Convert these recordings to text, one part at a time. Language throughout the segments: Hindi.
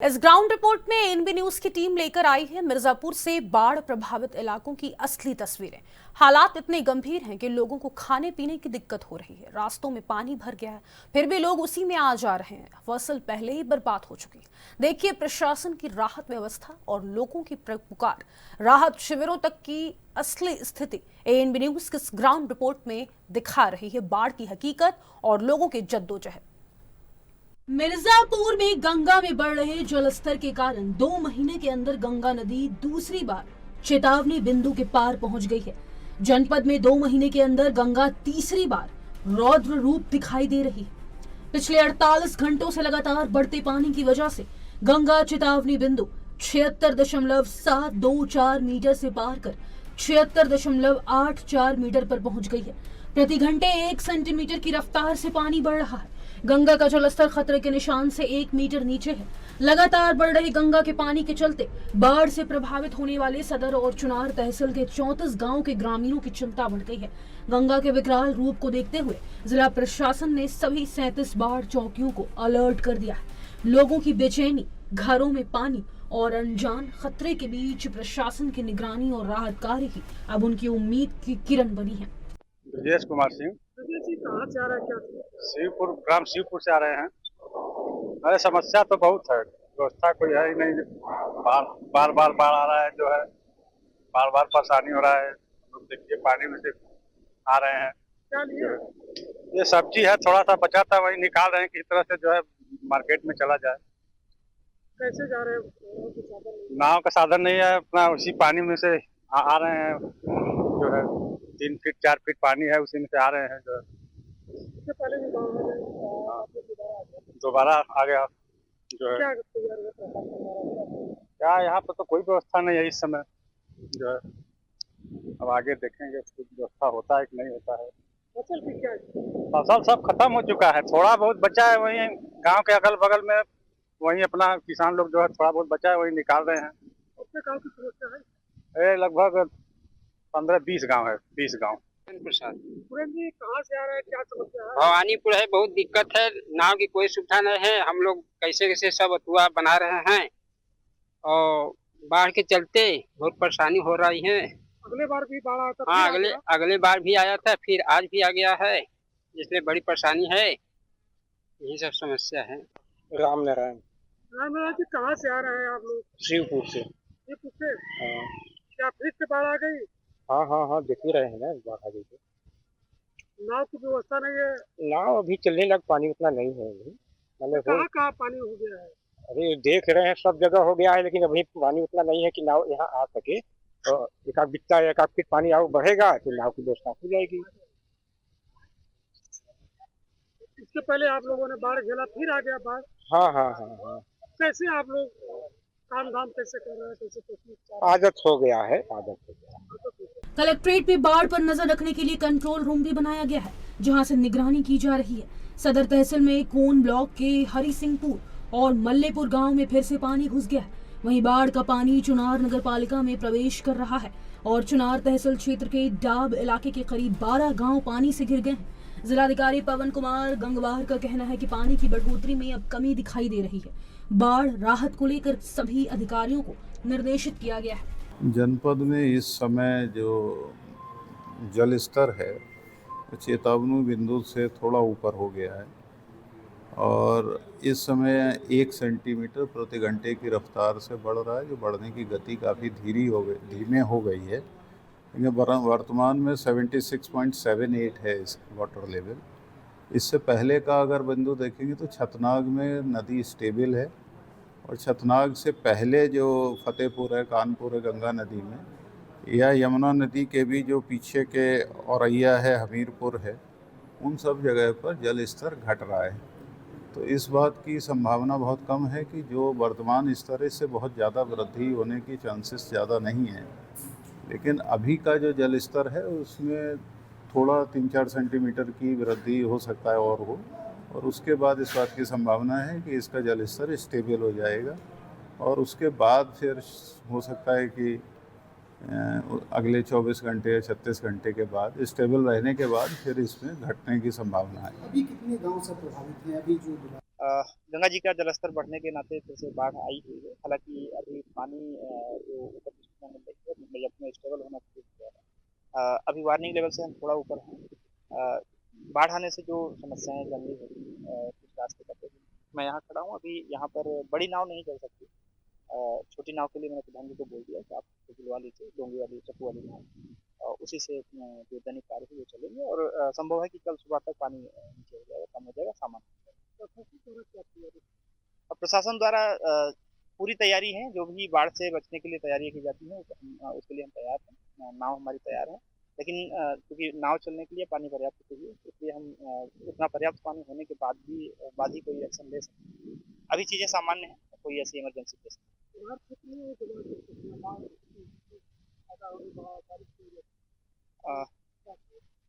इस ग्राउंड रिपोर्ट में एएनबी न्यूज की टीम लेकर आई है मिर्जापुर से बाढ़ प्रभावित इलाकों की असली तस्वीरें। हालात इतने गंभीर हैं कि लोगों को खाने पीने की दिक्कत हो रही है। रास्तों में पानी भर गया है, फिर भी लोग उसी में आ जा रहे हैं। फसल पहले ही बर्बाद हो चुकी। देखिए प्रशासन की राहत व्यवस्था और लोगों की पुकार। राहत शिविरों तक की असली स्थिति एएनबी न्यूज की ग्राउंड रिपोर्ट में दिखा रही है बाढ़ की हकीकत और लोगों की जद्दोजहद। मिर्जापुर में गंगा में बढ़ रहे जलस्तर के कारण 2 महीने के अंदर गंगा नदी दूसरी बार चेतावनी बिंदु के पार पहुंच गई है। जनपद में 2 महीने के अंदर गंगा तीसरी बार रौद्र रूप दिखाई दे रही है। पिछले 48 घंटों से लगातार बढ़ते पानी की वजह से गंगा चेतावनी बिंदु 76.724 मीटर से पार कर 76.84 मीटर पर पहुंच गई है। प्रति घंटे 1 सेंटीमीटर की रफ्तार से पानी बढ़ रहा है। गंगा का जलस्तर खतरे के निशान से 1 मीटर नीचे है। लगातार बढ़ रही गंगा के पानी के चलते बाढ़ से प्रभावित होने वाले सदर और चुनार तहसील के 34 गांव के ग्रामीणों की चिंता बढ़ गई है। गंगा के विकराल रूप को देखते हुए जिला प्रशासन ने सभी 37 बाढ़ चौकियों को अलर्ट कर दिया है। लोगों की बेचैनी, घरों में पानी और अनजान खतरे के बीच प्रशासन की निगरानी और राहत कार्य ही अब उनकी उम्मीद की किरण बनी है। ब्रजेश कुमार सिंह कहाँ से आ रहा है क्या? शिवपुर, ग्राम शिवपुर से आ रहे हैं। अरे समस्या तो बहुत है, व्यवस्था कोई है ही नहीं। बार बार बाढ़ आ रहा है, जो है बार बार परेशानी हो रहा है। लोग देखिए पानी में से आ रहे हैं। क्या लिए? ये सब्जी है, थोड़ा सा बचा था वही निकाल रहे हैं, किस तरह से जो है मार्केट में चला जाए। कैसे जा रहे हैं? नाव का साधन नहीं है, अपना उसी पानी में से आ रहे हैं। जो है 3 फीट 4 फीट पानी है, उसी में से आ रहे हैं। जो है इससे पहले भी गाँव में दोबारा आ गया। जो है क्या तैयार है प्रशासन? क्या यहाँ पर तो कोई व्यवस्था नहीं है इस समय। जो है अब आगे देखेंगे कुछ व्यवस्था होता है कि नहीं होता है। फसल की क्या है? फसल सब खत्म हो चुका है, थोड़ा बहुत बचा है। वही गांव के अगल बगल में वही अपना किसान लोग जो है थोड़ा बहुत बचा है वही निकाल रहे हैं। अपने गाँव की समस्या है? ये लगभग 15-20 गांव है, 20 गांव। पूरन जी कहाँ से आ रहा है, क्या समस्या है? भवानीपुर है, बहुत दिक्कत है। नाव की कोई सुविधा नहीं है। हम लोग कैसे कैसे सब अथुआ बना रहे हैं और बाढ़ के चलते बहुत परेशानी हो रही है। अगले बार भी बाढ़ आया था? हाँ, फिर आ गया? अगले बार भी आया था, फिर आज भी आ गया है, इसलिए बड़ी परेशानी है। यही सब समस्या है। राम नारायण रामनारायण जी कहाँ से आ रहे हैं आप लोग? शिवपुर से। ये पूछे क्या फिर से बाढ़ आ गई? हाँ हाँ हाँ, देख ही रहे हैं ना, बाढ़ आ गई। नाव की व्यवस्था नहीं है? नाव अभी चलने लग, पानी उतना नहीं है अभी। मतलब कहाँ कहाँ पानी हो गया है? अरे देख रहे हैं सब जगह हो गया है, लेकिन अभी पानी उतना नहीं है कि नाव यहाँ आ सके। तो एक आध बिकता है, एक आध फीट पानी आगे बढ़ेगा तो नाव की व्यवस्था हो जाएगी। इससे पहले आप लोगों ने बाढ़ झेला, फिर आ गया बाढ़। हाँ हाँ हाँ हाँ, कैसे आप लोग काम धाम कैसे कर रहे हैं, कैसे तकलीफ? आदत हो गया है, आदत हो गया। कलेक्ट्रेट में बाढ़ पर नजर रखने के लिए कंट्रोल रूम भी बनाया गया है, जहां से निगरानी की जा रही है। सदर तहसील में कोन ब्लॉक के हरि सिंहपुर और मल्लेपुर गांव में फिर से पानी घुस गया है। वहीं बाढ़ का पानी चुनार नगर पालिका में प्रवेश कर रहा है और चुनार तहसील क्षेत्र के डाब इलाके के करीब 12 गांव पानी से घिर गए हैं। जिलाधिकारी पवन कुमार गंगवार का कहना है कि पानी की बढ़ोतरी में अब कमी दिखाई दे रही है। बाढ़ राहत को लेकर सभी अधिकारियों को निर्देशित किया गया है। जनपद में इस समय जो जल स्तर है चेतावनी बिंदु से थोड़ा ऊपर हो गया है और इस समय 1 सेंटीमीटर प्रति घंटे की रफ्तार से बढ़ रहा है, जो बढ़ने की गति काफ़ी धीमे हो गई है। वर्तमान में 76.78 है इस वाटर लेवल। इससे पहले का अगर बिंदु देखेंगे तो छतनाग में नदी स्टेबल है और छतनाग से पहले जो फतेहपुर है, कानपुर है गंगा नदी में, या यमुना नदी के भी जो पीछे के औरैया है, हमीरपुर है, उन सब जगह पर जल स्तर घट रहा है। तो इस बात की संभावना बहुत कम है कि जो वर्तमान स्तर है इससे बहुत ज़्यादा वृद्धि होने की चांसेस ज़्यादा नहीं है। लेकिन अभी का जो जल स्तर है उसमें थोड़ा 3-4 सेंटीमीटर की वृद्धि हो सकता है और उसके बाद इस बात की संभावना है कि इसका जल स्तर स्टेबल हो जाएगा और उसके बाद फिर हो सकता है कि अगले 24 घंटे या 36 घंटे के बाद स्टेबल रहने के बाद फिर इसमें घटने की संभावना है। अभी कितने गांव से प्रभावित हैं? अभी जो गंगा जी का जलस्तर बढ़ने के नाते फिर से बाढ़ आई हुई है। हालांकि अभी पानी जो ऊपर में स्टेबल होना शुरू हुआ है। अभी वार्निंग लेवल से हम थोड़ा ऊपर हैं। बाढ़ आने से जो समस्याएं गंभीर होती हैं, कुछ रास्ते कटे। मैं यहाँ खड़ा हूँ, अभी यहाँ पर बड़ी नाव नहीं चल सकती। छोटी नाव के लिए मैंने प्रधान जी को बोल दिया कि आप बुलवा लीजिए, डोंगी वाली चप्पू वाली नाव, उसी से जो दैनिक कार्य है वो चलेंगे। और संभव है कि कल सुबह तक पानी नीचे हो जाएगा, कम हो जाएगा, सामान। और प्रशासन द्वारा पूरी तैयारी है। जो भी बाढ़ से बचने के लिए तैयारी की जाती है उसके लिए हम तैयार हैं। नाव हमारी तैयार है, लेकिन क्योंकि नाव चलने के लिए पानी पर्याप्त चाहिए, इसलिए हम उतना पर्याप्त पानी होने के बाद ही कोई एक्शन ले सकते हैं। अभी चीज़ें सामान्य हैं, कोई ऐसी इमरजेंसी केस नहीं।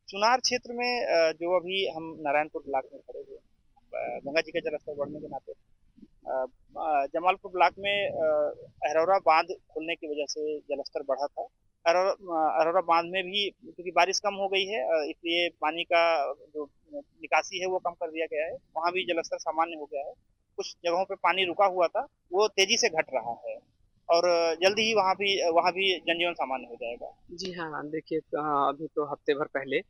चुनार क्षेत्र में जो अभी हम नारायणपुर ब्लॉक में खड़े हुए हैं, गंगा जी का जलस्तर बढ़ने के नाते जमालपुर ब्लॉक में अहरौरा बांध खुलने की वजह से जलस्तर बढ़ा था। अहरौरा बांध में भी क्योंकि बारिश कम हो गई है, इसलिए पानी का जो निकासी है वो कम कर दिया गया है। वहाँ भी जलस्तर सामान्य हो गया है। कुछ जगहों पे पानी रुका हुआ था, वो तेजी से घट रहा है और जल्दी ही वहाँ भी जनजीवन सामान्य हो जाएगा। जी हाँ, देखिए अभी तो हफ्ते भर पहले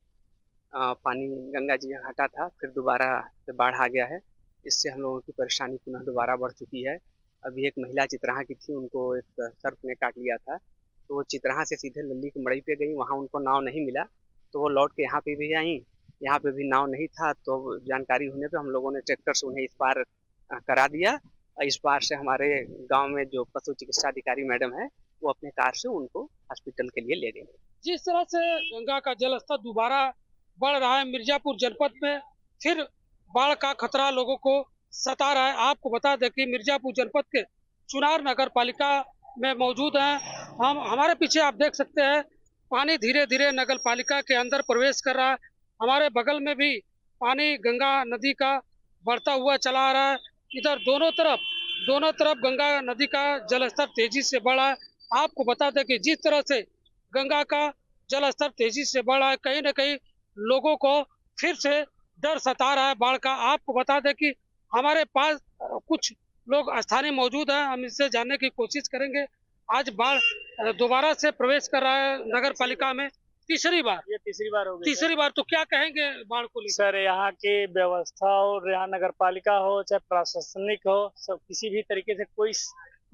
पानी गंगा जी में हटा था, फिर दोबारा से बाढ़ आ गया है। इससे हम लोगों की परेशानी पुनः दोबारा बढ़ चुकी है। अभी एक महिला चित्रहा की थी, उनको एक सर्प ने काट लिया था, तो वो चित्रहा से सीधे लल्ली की मड़ई पे गई। वहाँ उनको नाव नहीं मिला, तो वो लौट के यहाँ पे भी आई। यहाँ पे भी नाव नहीं था, तो जानकारी होने पे हम लोगों ने ट्रैक्टर से उन्हें इस पार करा दिया। इस पार से हमारे गाँव में जो पशु चिकित्सा अधिकारी मैडम है, वो अपने कार से उनको हॉस्पिटल के लिए ले गए। जिस तरह से गंगा का जलस्तर दोबारा बढ़ रहा है, मिर्जापुर जनपद में फिर बाढ़ का खतरा लोगों को सता रहा है। आपको बता दें कि मिर्जापुर जनपद के चुनार नगर पालिका में मौजूद हैं हम। हमारे पीछे आप देख सकते हैं पानी धीरे धीरे नगर पालिका के अंदर प्रवेश कर रहा है। हमारे बगल में भी पानी गंगा नदी का बढ़ता हुआ चला आ रहा है। इधर दोनों तरफ गंगा नदी का जलस्तर तेजी से बढ़ा है। आपको बता दें कि जिस तरह से गंगा का जलस्तर तेजी से बढ़ रहा है, कहीं न कहीं लोगों को फिर से डर सता रहा है बाढ़ का। आपको बता दें कि हमारे पास कुछ लोग स्थानीय मौजूद हैं, हम इससे जानने की कोशिश करेंगे। आज बाढ़ दोबारा से प्रवेश कर रहा है नगर पालिका में, तीसरी बार हो गई। तीसरी बार तो क्या कहेंगे बाढ़ को लेकर? सर, यहाँ की व्यवस्था हो, यहाँ नगर पालिका हो चाहे प्रशासनिक हो, सब किसी भी तरीके से कोई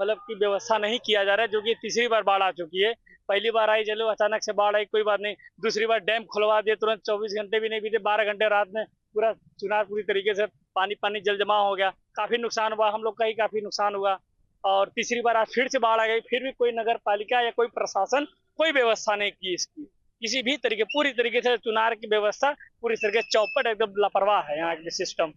मतलब की व्यवस्था नहीं किया जा रहा है, जो कि तीसरी बार बाढ़ आ चुकी है। पहली बार आई, चलो अचानक से बाढ़ आई, कोई बात नहीं। दूसरी बार डैम खुलवा दिए तुरंत, 24 घंटे भी नहीं बीते, 12 घंटे रात में पूरा चुनार पूरी तरीके से पानी जल जमा हो गया। काफी नुकसान हुआ, हम लोग का ही काफी नुकसान हुआ। और तीसरी बार आज फिर से बाढ़ आ गई, फिर भी कोई नगर पालिका या कोई प्रशासन कोई व्यवस्था नहीं की इसकी, किसी भी तरीके पूरी तरीके से चुनार की व्यवस्था पूरी तरीके से चौपट, एकदम लापरवाह है यहाँ के सिस्टम।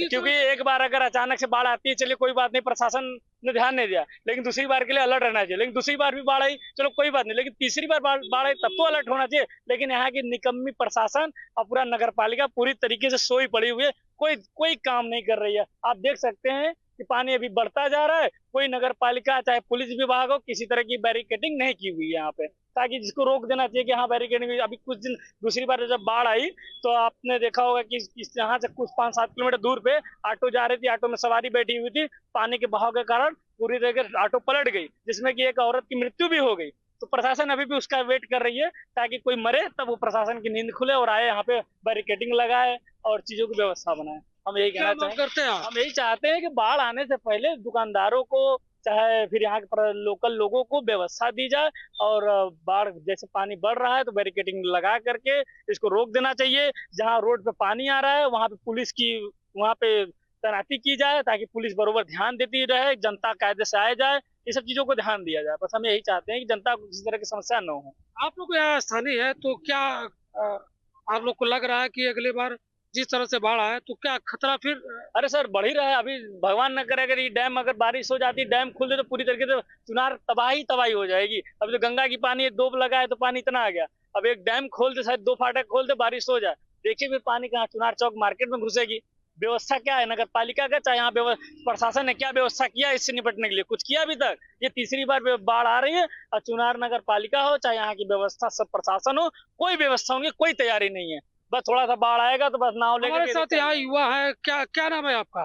क्योंकि एक बार अगर अचानक से बाढ़ आती है, चलिए कोई बात नहीं, प्रशासन ने ध्यान नहीं दिया, लेकिन दूसरी बार के लिए अलर्ट रहना चाहिए। लेकिन दूसरी बार भी बाढ़ आई, चलो कोई बात नहीं, लेकिन तीसरी बार बाढ़ आई तब तो अलर्ट होना चाहिए। लेकिन यहाँ की निकम्मी प्रशासन और पूरा नगर पालिका पूरी तरीके से सोई पड़ी हुई है, कोई काम नहीं कर रही है। आप देख सकते हैं कि पानी अभी बढ़ता जा रहा है, कोई नगर पालिका चाहे पुलिस विभाग हो, किसी तरह की बैरिकेडिंग नहीं की हुई है यहाँ पे, ताकि जिसको रोक देना चाहिए कि हाँ बैरिकेडिंग। अभी कुछ दिन दूसरी बार जब बाढ़ आई तो आपने देखा होगा कि यहाँ से कुछ 5-7 किलोमीटर दूर पे ऑटो जा रही थी, ऑटो में सवारी बैठी हुई थी, पानी के बहाव के कारण पूरी तरह से ऑटो पलट गई, जिसमें कि एक औरत की मृत्यु भी हो गई। तो प्रशासन अभी भी उसका वेट कर रही है ताकि कोई मरे तब वो प्रशासन की नींद खुले और आए यहाँ पे बैरिकेडिंग लगाए और चीजों की व्यवस्था बनाए। हम यही कहना चाहते हैं, हम यही चाहते हैं कि बाढ़ आने से पहले दुकानदारों को चाहे फिर यहाँ के लोकल लोगों को व्यवस्था दी जाए और बाढ़ जैसे पानी बढ़ रहा है तो बैरिकेडिंग लगा करके इसको रोक देना चाहिए। जहाँ रोड पे पानी आ रहा है वहाँ पे पुलिस की वहाँ पे तैनाती की जाए ताकि पुलिस बरोबर ध्यान देती रहे, जनता कायदे से आए जाए, ये सब चीजों को ध्यान दिया जाए। बस हम यही चाहते हैं कि जनता को किसी तरह की समस्या न हो। आप लोग यहाँ स्थानीय है तो क्या आप लोग को लग रहा है कि अगली बार जिस तरह से बाढ़ आया तो क्या खतरा फिर? अरे सर, बढ़ ही रहा है। अभी भगवान न करे अगर ये डैम अगर बारिश हो जाती, डैम खुल दे तो पूरी तरीके से चुनार तबाही हो जाएगी। अभी तो गंगा की पानी 2 लगा है तो पानी इतना आ गया, अब एक डैम खोल दे, शायद 2 फाटक खोल दे, बारिश हो जाए, देखिए फिर पानी कहाँ चुनार चौक मार्केट में घुसेगी। व्यवस्था क्या है नगर पालिका का, चाहे यहाँ प्रशासन ने क्या व्यवस्था किया इससे निपटने के लिए? कुछ किया अभी तक? ये तीसरी बार बाढ़ आ रही है और चुनार नगर पालिका हो चाहे यहाँ की व्यवस्था सब प्रशासन हो, कोई व्यवस्था होगी, कोई तैयारी नहीं है। बस थोड़ा सा बाढ़ आएगा तो बस नाव लेकर। हमारे साथ यहाँ युवा है, क्या नाम है आपका?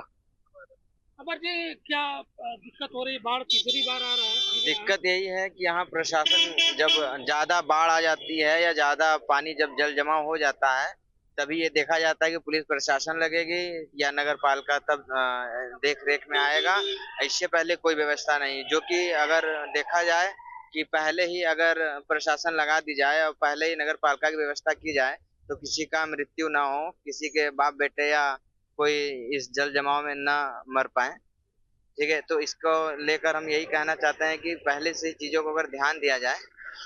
अमर जी, क्या दिक्कत हो रही है? बाढ़ तीसरी बार आ रहा है। दिक्कत यही है कि यहाँ प्रशासन जब ज्यादा बाढ़ आ जाती है या ज्यादा पानी जब जल जमाव हो जाता है, तभी ये देखा जाता है कि पुलिस प्रशासन लगेगी या नगर पालिका तब देख रेख में आएगा। इससे पहले कोई व्यवस्था नहीं, जो कि अगर देखा जाए कि पहले ही अगर प्रशासन लगा दी जाए और पहले ही नगर पालिका की व्यवस्था की जाए तो किसी का मृत्यु ना हो, किसी के बाप बेटे या कोई इस जल जमाव में ना मर पाए। ठीक है, तो इसको लेकर हम यही कहना चाहते हैं कि पहले से चीजों को अगर ध्यान दिया जाए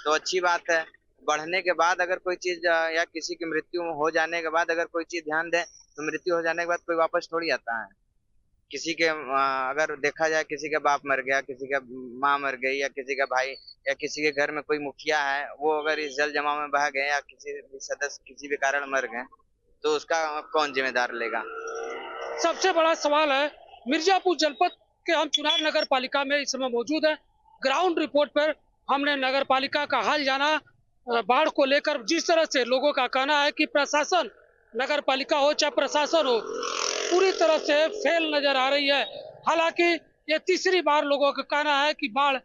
तो अच्छी बात है। बढ़ने के बाद अगर कोई चीज या किसी की मृत्यु हो जाने के बाद अगर कोई चीज ध्यान दे तो मृत्यु हो जाने के बाद कोई वापस थोड़ी आता है। किसी के अगर देखा जाए किसी का बाप मर गया, किसी का माँ मर गई या किसी का भाई या किसी के घर में कोई मुखिया है वो अगर इस जल जमाव में बह गए या किसी भी सदस्य किसी भी कारण मर गए तो उसका कौन जिम्मेदार लेगा? सबसे बड़ा सवाल है, मिर्जापुर जनपद के हम चुनार नगर पालिका में इस समय मौजूद है। ग्राउंड रिपोर्ट पर हमने नगर पालिका का हाल जाना। बाढ़ को लेकर जिस तरह से लोगों का कहना है कि प्रशासन, नगर पालिका हो चाहे प्रशासन हो, पूरी तरह से फेल नजर आ रही है। हालांकि ये तीसरी बार लोगों का कहना है कि बाढ़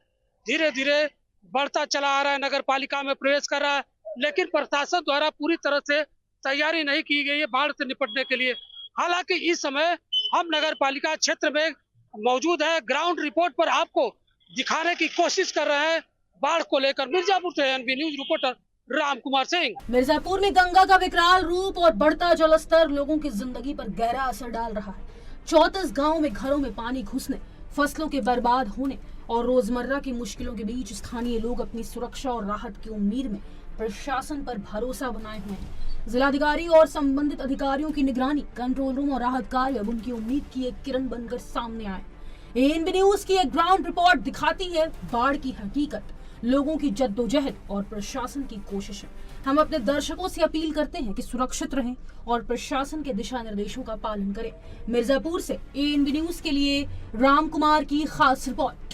धीरे धीरे बढ़ता चला आ रहा है, नगर पालिका में प्रवेश कर रहा है, लेकिन प्रशासन द्वारा पूरी तरह से तैयारी नहीं की गई है बाढ़ से निपटने के लिए। हालांकि इस समय हम नगर पालिका क्षेत्र में मौजूद है। ग्राउंड रिपोर्ट पर आपको दिखाने की कोशिश कर रहे हैं बाढ़ को लेकर। मिर्जापुर से NB news reporter Ram Kumar Singh. Mirzapur में गंगा का विकराल रूप और बढ़ता जलस्तर लोगों की जिंदगी पर गहरा असर डाल रहा है। 34 गांव में घरों में पानी घुसने, फसलों के बर्बाद होने और रोजमर्रा की मुश्किलों के बीच स्थानीय लोग अपनी सुरक्षा और राहत की उम्मीद में प्रशासन पर भरोसा बनाए हुए हैं। जिलाधिकारी और संबंधित अधिकारियों की निगरानी, कंट्रोल रूम और राहत कार्य अब उनकी उम्मीद की एक किरण बनकर सामने आए। एएनबी न्यूज की एक ग्राउंड रिपोर्ट दिखाती है बाढ़ की हकीकत, लोगों की जद्दोजहद और प्रशासन की कोशिशें। हम अपने दर्शकों से अपील करते हैं कि सुरक्षित रहें और प्रशासन के दिशा निर्देशों का पालन करें। मिर्जापुर से एएनबी न्यूज के लिए राम कुमार की खास रिपोर्ट।